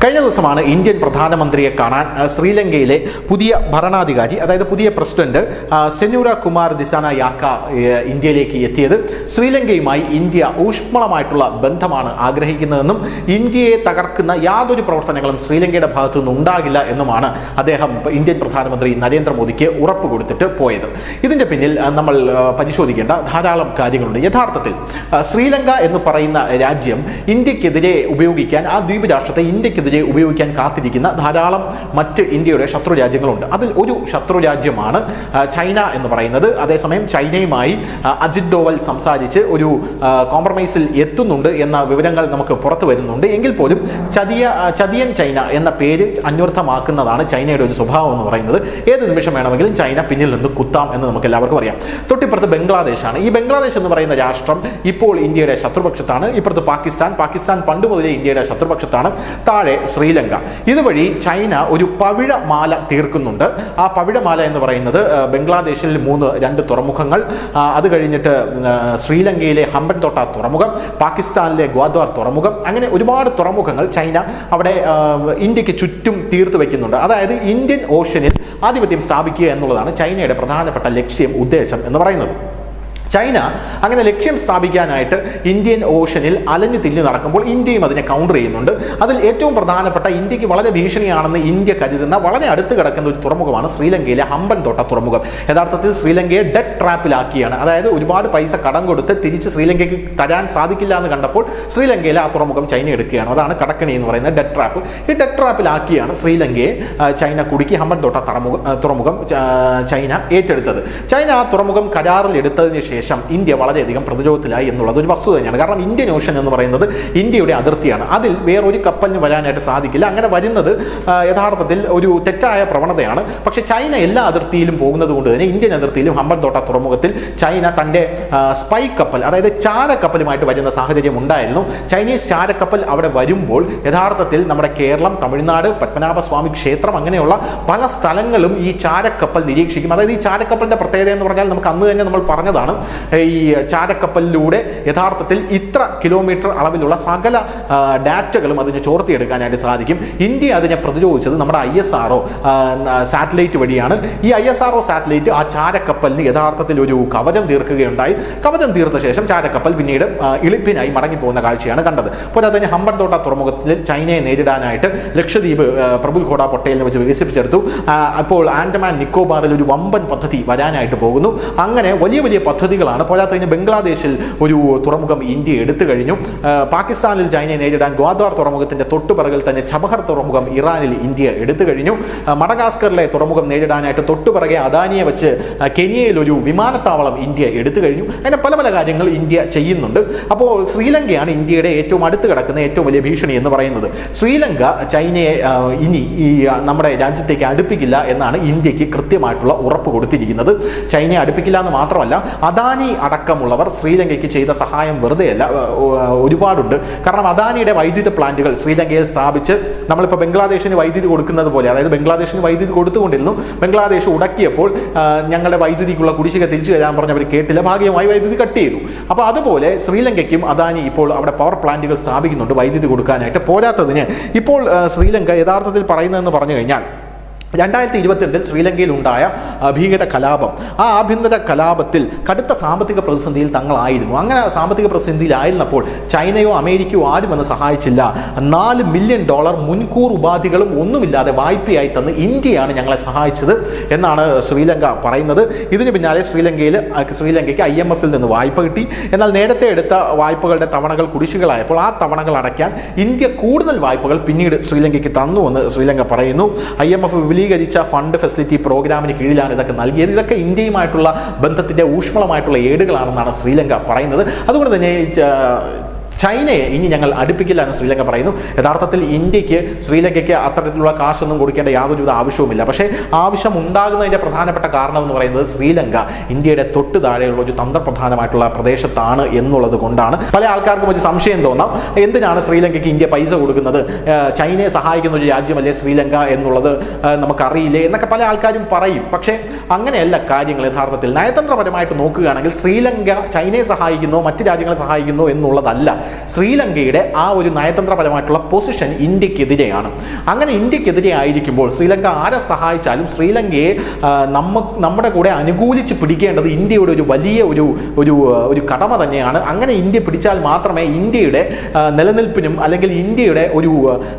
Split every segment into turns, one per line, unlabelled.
കഴിഞ്ഞ ദിവസമാണ് ഇന്ത്യൻ പ്രധാനമന്ത്രിയെ കാണാൻ ശ്രീലങ്കയിലെ പുതിയ ഭരണാധികാരി, അതായത് പുതിയ പ്രസിഡന്റ് സെന്യൂര കുമാർ ദിസാനായാക്ക ഇന്ത്യയിലേക്ക് എത്തിയത്. ശ്രീലങ്കയുമായി ഇന്ത്യ ഊഷ്മളമായിട്ടുള്ള ബന്ധമാണ് ആഗ്രഹിക്കുന്നതെന്നും ഇന്ത്യയെ തകർക്കുന്ന യാതൊരു പ്രവർത്തനങ്ങളും ശ്രീലങ്കയുടെ ഭാഗത്തു നിന്ന് ഉണ്ടാകില്ല എന്നുമാണ് അദ്ദേഹം ഇന്ത്യൻ പ്രധാനമന്ത്രി നരേന്ദ്രമോദിക്ക് ഉറപ്പ് കൊടുത്തിട്ട് പോയത്. ഇതിന്റെ പിന്നിൽ നമ്മൾ പരിശോധിക്കേണ്ട ധാരാളം കാര്യങ്ങളുണ്ട്. യഥാർത്ഥത്തിൽ ശ്രീലങ്ക എന്ന് പറയുന്ന രാജ്യം ഇന്ത്യക്കെതിരെ ഉപയോഗിക്കാൻ, ആ ദ്വീപ് രാഷ്ട്രത്തെ ഇന്ത്യക്കെതിരെ ഉപയോഗിക്കാൻ കാത്തിരിക്കുന്ന ധാരാളം മറ്റ് ഇന്ത്യയുടെ ശത്രു രാജ്യങ്ങളുണ്ട്. അതിൽ ഒരു ശത്രു രാജ്യമാണ് ചൈന എന്ന് പറയുന്നത്. അതേസമയം ചൈനയുമായി അജിത് ഡോവൽ സംസാരിച്ച് ഒരു കോംപ്രമൈസിൽ എത്തുന്നുണ്ട് എന്ന വിവരങ്ങൾ നമുക്ക് പുറത്തു വരുന്നുണ്ട്. എങ്കിൽ പോലും ചതിയൻ ചൈന എന്ന പേര് അന്വർത്ഥമാക്കുന്നതാണ് ചൈനയുടെ ഒരു സ്വഭാവം എന്ന് പറയുന്നത്. ഏത് നിമിഷം വേണമെങ്കിലും ചൈന പിന്നിൽ നിന്ന് കുത്താം എന്ന് നമുക്ക് എല്ലാവർക്കും അറിയാം. തൊട്ടിപ്പുറത്ത് ബംഗ്ലാദേശാണ്. ഈ ബംഗ്ലാദേശ് എന്ന് പറയുന്ന രാഷ്ട്രം ഇപ്പോൾ ഇന്ത്യയുടെ ശത്രുപക്ഷത്താണ്. ഇപ്പുറത്ത് പാകിസ്ഥാൻ പണ്ട് മുതലേ ഇന്ത്യയുടെ ശത്രുപക്ഷത്താണ്. താഴെ ശ്രീലങ്ക. ഇതുവഴി ചൈന ഒരു പവിഴമാല തീർക്കുന്നുണ്ട്. ആ പവിഴമാല എന്ന് പറയുന്നത് ബംഗ്ലാദേശിൽ രണ്ട് തുറമുഖങ്ങൾ, അത് കഴിഞ്ഞിട്ട് ശ്രീലങ്കയിലെ ഹമ്പൻതോട്ട തുറമുഖം, പാകിസ്ഥാനിലെ ഗ്വാദ്വാർ തുറമുഖം, അങ്ങനെ ഒരുപാട് തുറമുഖങ്ങൾ ചൈന അവിടെ ഇന്ത്യക്ക് ചുറ്റും തീർത്തു വയ്ക്കുന്നുണ്ട്. അതായത് ഇന്ത്യൻ ഓഷ്യനിൽ ആധിപത്യം സ്ഥാപിക്കുക എന്നുള്ളതാണ് ചൈനയുടെ പ്രധാനപ്പെട്ട ഉദ്ദേശം എന്ന് പറയുന്നത്. ചൈന അങ്ങനെ ലക്ഷ്യം സ്ഥാപിക്കാനായിട്ട് ഇന്ത്യൻ ഓഷനിൽ അലഞ്ഞു തിരിഞ്ഞു നടക്കുമ്പോൾ ഇന്ത്യയും അതിനെ കൗണ്ടർ ചെയ്യുന്നുണ്ട്. അതിൽ ഏറ്റവും പ്രധാനപ്പെട്ട, ഇന്ത്യക്ക് വളരെ ഭീഷണിയാണെന്ന് ഇന്ത്യ കരുതുന്ന വളരെ അടുത്ത് കിടക്കുന്ന ഒരു തുറമുഖമാണ് ശ്രീലങ്കയിലെ ഹമ്പൻതോട്ട തുറമുഖം. യഥാർത്ഥത്തിൽ ശ്രീലങ്കയെ ഡെറ്റ് ട്രാപ്പിലാക്കിയാണ്. അതായത് ഒരുപാട് പൈസ കടം കൊടുത്ത് തിരിച്ച് ശ്രീലങ്കയ്ക്ക് തരാൻ സാധിക്കില്ല എന്ന് കണ്ടപ്പോൾ ശ്രീലങ്കയിലെ ആ തുറമുഖം ചൈന എടുക്കുകയാണ്. അതാണ് കടക്കണി എന്ന് പറയുന്ന ഡെറ്റ് ട്രാപ്പ്. ഈ ഡെറ്റ് ട്രാപ്പിലാക്കിയാണ് ശ്രീലങ്കയെ ചൈന കുടുക്കി ഹമ്പൻതോട്ട തുറമുഖം ചൈന ഏറ്റെടുത്തത്. ചൈന ആ തുറമുഖം കരാറിൽ എടുത്തതിന് ശേഷം ഇന്ത്യ വളരെയധികം പ്രതിരോധത്തിലായി എന്നുള്ളത് ഒരു വസ്തുത തന്നെയാണ്. കാരണം ഇന്ത്യൻ ഓഷൻ എന്ന് പറയുന്നത് ഇന്ത്യയുടെ അതിർത്തിയാണ്. അതിൽ വേറൊരു കപ്പലിന് വരാനായിട്ട് സാധിക്കില്ല. അങ്ങനെ വരുന്നത് യഥാർത്ഥത്തിൽ ഒരു തെറ്റായ പ്രവണതയാണ്. പക്ഷേ ചൈന എല്ലാ അതിർത്തിയിലും പോകുന്നത് കൊണ്ട് തന്നെ ഇന്ത്യൻ അതിർത്തിയിലും ഹമ്പൻതോട്ട തുറമുഖത്തിൽ ചൈന തൻ്റെ സ്പൈ കപ്പൽ, അതായത് ചാരക്കപ്പലുമായിട്ട് വരുന്ന സാഹചര്യം ഉണ്ടായിരുന്നു. ചൈനീസ് ചാരക്കപ്പൽ അവിടെ വരുമ്പോൾ യഥാർത്ഥത്തിൽ നമ്മുടെ കേരളം, തമിഴ്നാട്, പത്മനാഭസ്വാമി ക്ഷേത്രം, അങ്ങനെയുള്ള പല സ്ഥലങ്ങളും ഈ ചാരക്കപ്പൽ നിരീക്ഷിക്കും. അതായത് ഈ ചാരക്കപ്പലിന്റെ പ്രത്യേകത എന്ന് പറഞ്ഞാൽ നമുക്ക് അന്ന് തന്നെ നമ്മൾ പറഞ്ഞതാണ്. ഈ ചാരക്കപ്പലിലൂടെ യഥാർത്ഥത്തിൽ ഇത്ര കിലോമീറ്റർ അളവിലുള്ള സകല ഡാറ്റകളും അതിന് ചോർത്തിയെടുക്കാനായിട്ട് സാധിക്കും. ഇന്ത്യ അതിനെ പ്രതിരോധിച്ചത് നമ്മുടെ ISRO സാറ്റലൈറ്റ് വഴിയാണ്. ഈ ISRO സാറ്റലൈറ്റ് ആ ചാരക്കപ്പലിന് യഥാർത്ഥത്തിൽ ഒരു കവചം തീർക്കുകയുണ്ടായി. കവചം തീർത്ത ശേഷം ചാരക്കപ്പൽ പിന്നീട് എളുപ്പിനായി മടങ്ങിപ്പോകുന്ന കാഴ്ചയാണ് കണ്ടത്. പോലെ തന്നെ ഹമ്പൻതോട്ട തുറമുഖത്തിൽ ചൈനയെ നേരിടാനായിട്ട് ലക്ഷദ്വീപ് പ്രഫുൽ ഖോഡ പട്ടേലിനെ വെച്ച് വികസിപ്പിച്ചെടുത്തു. അപ്പോൾ ആൻഡമാൻ നിക്കോബാറിൽ ഒരു വമ്പൻ പദ്ധതി വരാനായിട്ട് പോകുന്നു. അങ്ങനെ വലിയ വലിയ പദ്ധതികളാണ്. പോരാത്ത കഴിഞ്ഞ് ബംഗ്ലാദേശിൽ ഒരു തുറമുഖം ഇന്ത്യ എടുത്തു കഴിഞ്ഞു. പാകിസ്ഥാനിൽ ചൈനയെ നേരിടാൻ ഗ്വാദ്വാർ തുറമുഖത്തിന്റെ തൊട്ടുപിറകിൽ തന്നെ ചബഹർ തുറമുഖം ഇറാനിൽ ഇന്ത്യ എടുത്തു കഴിഞ്ഞു. മഡഗാസ്കറിലെ തുറമുഖം നേരിടാനായിട്ട് തൊട്ടുപിറകെ അദാനിയെ വെച്ച് കെനിയയിൽ ഒരു വിമാനത്താവളം ഇന്ത്യ എടുത്തു കഴിഞ്ഞു. അങ്ങനെ പല പല കാര്യങ്ങൾ ഇന്ത്യ ചെയ്യുന്നുണ്ട്. അപ്പോൾ ശ്രീലങ്കയാണ് ഇന്ത്യയുടെ ഏറ്റവും അടുത്ത് കിടക്കുന്ന ഏറ്റവും വലിയ ഭീഷണി എന്ന് പറയുന്നത്. ശ്രീലങ്ക ചൈനയെ ഇനി ഈ നമ്മുടെ രാജ്യത്തേക്ക് അടുപ്പിക്കില്ല എന്നാണ് ഇന്ത്യക്ക് കൃത്യമായിട്ടുള്ള ഉറപ്പ് കൊടുത്തിരിക്കുന്നത്. ചൈനയെ അടുപ്പിക്കില്ല എന്ന് മാത്രമല്ല, അദാനി അടക്കമുള്ളവർ ശ്രീലങ്കയ്ക്ക് ചെയ്ത സഹായം വെറുതെയല്ല, ഒരുപാടുണ്ട്. കാരണം അദാനിയുടെ വൈദ്യുത പ്ലാന്റുകൾ ശ്രീലങ്കയിൽ സ്ഥാപിച്ച് നമ്മളിപ്പോൾ ബംഗ്ലാദേശിന് വൈദ്യുതി കൊടുക്കുന്നത് പോലെ, അതായത് ബംഗ്ലാദേശിന് വൈദ്യുതി കൊടുത്തുകൊണ്ടിരുന്നു. ബംഗ്ലാദേശ് ഉടക്കിയപ്പോൾ ഞങ്ങളുടെ വൈദ്യുതിക്കുള്ള കുടിശ്ശിക തിരിച്ചു തരാൻ പറഞ്ഞവർ കേട്ടില്ല, ഭാഗികമായി വൈദ്യുതി കട്ട് ചെയ്തു. അപ്പോൾ അതുപോലെ ശ്രീലങ്കയ്ക്കും അദാനി ഇപ്പോൾ അവിടെ പവർ പ്ലാന്റുകൾ സ്ഥാപിക്കുന്നുണ്ട് വൈദ്യുതി കൊടുക്കാനായിട്ട്. പോരാത്തതിന് ഇപ്പോൾ ശ്രീലങ്ക യഥാർത്ഥത്തിൽ പറയുന്നതെന്ന് പറഞ്ഞു കഴിഞ്ഞാൽ 2022 ശ്രീലങ്കയിൽ ഉണ്ടായ ഭീകര കലാപം, ആ ആഭ്യന്തര കലാപത്തിൽ കടുത്ത സാമ്പത്തിക പ്രതിസന്ധിയിൽ തങ്ങളായിരുന്നു. അങ്ങനെ സാമ്പത്തിക പ്രതിസന്ധിയിലായിരുന്നപ്പോൾ ചൈനയോ അമേരിക്കയോ ആരും വന്ന് സഹായിച്ചില്ല. $4 മില്യൺ മുൻകൂർ ഉപാധികളും ഒന്നുമില്ലാതെ വായ്പയായി തന്ന് ഇന്ത്യയാണ് ഞങ്ങളെ സഹായിച്ചത് എന്നാണ് ശ്രീലങ്ക പറയുന്നത്. ഇതിന് പിന്നാലെ ശ്രീലങ്കയ്ക്ക് IMF-ൽ നിന്ന് വായ്പ കിട്ടി. എന്നാൽ നേരത്തെ എടുത്ത വായ്പകളുടെ തവണകൾ കുടിശ്ശികളായപ്പോൾ ആ തവണകൾ അടയ്ക്കാൻ ഇന്ത്യ കൂടുതൽ വായ്പകൾ പിന്നീട് ശ്രീലങ്കയ്ക്ക് തന്നുവെന്ന് ശ്രീലങ്ക പറയുന്നു. IMF വിപുലീകരിച്ച ഫണ്ട് ഫെസിലിറ്റി പ്രോഗ്രാമിന് കീഴിലാണ് ഇതൊക്കെ നൽകിയത്. ഇതൊക്കെ ഇന്ത്യയുമായിട്ടുള്ള ബന്ധത്തിന്റെ ഊഷ്മളമായിട്ടുള്ള ഏടുകളാണെന്നാണ് ശ്രീലങ്ക പറയുന്നത്. അതുകൊണ്ട് തന്നെ ചൈനയെ ഇനി ഞങ്ങൾ അടുപ്പിക്കില്ല എന്ന് ശ്രീലങ്ക പറയുന്നു. യഥാർത്ഥത്തിൽ ഇന്ത്യക്ക് ശ്രീലങ്കയ്ക്ക് അത്തരത്തിലുള്ള കാശൊന്നും കൊടുക്കേണ്ട യാതൊരുവിധ ആവശ്യവുമില്ല. പക്ഷേ ആവശ്യം ഉണ്ടാകുന്നതിൻ്റെ പ്രധാനപ്പെട്ട കാരണം എന്ന് പറയുന്നത് ശ്രീലങ്ക ഇന്ത്യയുടെ തൊട്ട് താഴെയുള്ള ഒരു തന്ത്രപ്രധാനമായിട്ടുള്ള പ്രദേശത്താണ് എന്നുള്ളത് കൊണ്ടാണ്. പല ആൾക്കാർക്കും ഒരു സംശയം തോന്നാം, എന്തിനാണ് ശ്രീലങ്കയ്ക്ക് ഇന്ത്യ പൈസ കൊടുക്കുന്നത്, ചൈനയെ സഹായിക്കുന്ന ഒരു രാജ്യമല്ലേ ശ്രീലങ്ക എന്നുള്ളത് നമുക്കറിയില്ലേ എന്നൊക്കെ പല ആൾക്കാരും പറയും. പക്ഷേ അങ്ങനെയല്ല കാര്യങ്ങൾ. യഥാർത്ഥത്തിൽ നയതന്ത്രപരമായിട്ട് നോക്കുകയാണെങ്കിൽ ശ്രീലങ്ക ചൈനയെ സഹായിക്കുന്നോ മറ്റ് രാജ്യങ്ങളെ സഹായിക്കുന്നോ എന്നുള്ളതല്ല. ശ്രീലങ്കയുടെ ആ ഒരു നയതന്ത്രപരമായിട്ടുള്ള പൊസിഷൻ ഇന്ത്യക്കെതിരെയാണ്. അങ്ങനെ ഇന്ത്യക്കെതിരെ ആയിരിക്കുമ്പോൾ ശ്രീലങ്ക ആരെ സഹായിച്ചാലും ശ്രീലങ്കയെ നമ്മുടെ കൂടെ അനുകൂലിച്ച് പിടിക്കേണ്ടത് ഇന്ത്യയുടെ ഒരു വലിയ ഒരു കടമ തന്നെയാണ്. അങ്ങനെ ഇന്ത്യ പിടിച്ചാൽ മാത്രമേ ഇന്ത്യയുടെ നിലനിൽപ്പിനും അല്ലെങ്കിൽ ഇന്ത്യയുടെ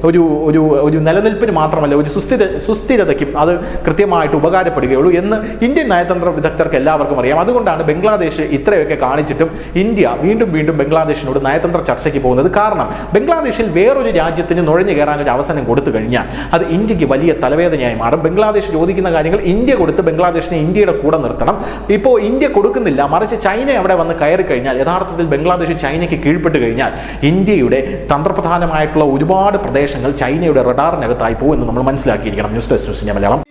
ഒരു നിലനിൽപ്പിന് മാത്രമല്ല ഒരു സുസ്ഥിരതയ്ക്കും അത് കൃത്യമായിട്ട് ഉപകാരപ്പെടുകയുള്ളൂ എന്ന് ഇന്ത്യൻ നയതന്ത്ര വിദഗ്ധർക്ക് എല്ലാവർക്കും അറിയാം. അതുകൊണ്ടാണ് ബംഗ്ലാദേശ് ഇത്രയൊക്കെ കാണിച്ചിട്ടും ഇന്ത്യ വീണ്ടും ബംഗ്ലാദേശിനോട് നയതന്ത്ര ചർച്ചയ്ക്ക് പോകുന്നത്. കാരണം ബംഗ്ലാദേശിൽ വേറൊരു രാജ്യത്തിന് നുഴഞ്ഞു കയറാൻ ഒരു അവസരം കൊടുത്തു കഴിഞ്ഞാൽ അത് ഇന്ത്യക്ക് വലിയ തലവേദനയായി മാറും. ബംഗ്ലാദേശ് ചോദിക്കുന്ന കാര്യങ്ങൾ ഇന്ത്യ കൊടുത്ത് ബംഗ്ലാദേശിനെ ഇന്ത്യയുടെ കൂടെ നിർത്തണം. ഇപ്പോൾ ഇന്ത്യ കൊടുക്കുന്നില്ല, മറിച്ച് ചൈന അവിടെ വന്ന് കയറി കഴിഞ്ഞാൽ യഥാർത്ഥത്തിൽ ബംഗ്ലാദേശ് ചൈനയ്ക്ക് കീഴ്പ്പെട്ട് കഴിഞ്ഞാൽ ഇന്ത്യയുടെ തന്ത്രപ്രധാനമായിട്ടുള്ള ഒരുപാട് പ്രദേശങ്ങൾ ചൈനയുടെ റഡാറിനകത്തായി പോകുമെന്ന് നമ്മൾ മനസ്സിലാക്കിയിരിക്കണം. News desk news India Malayalam.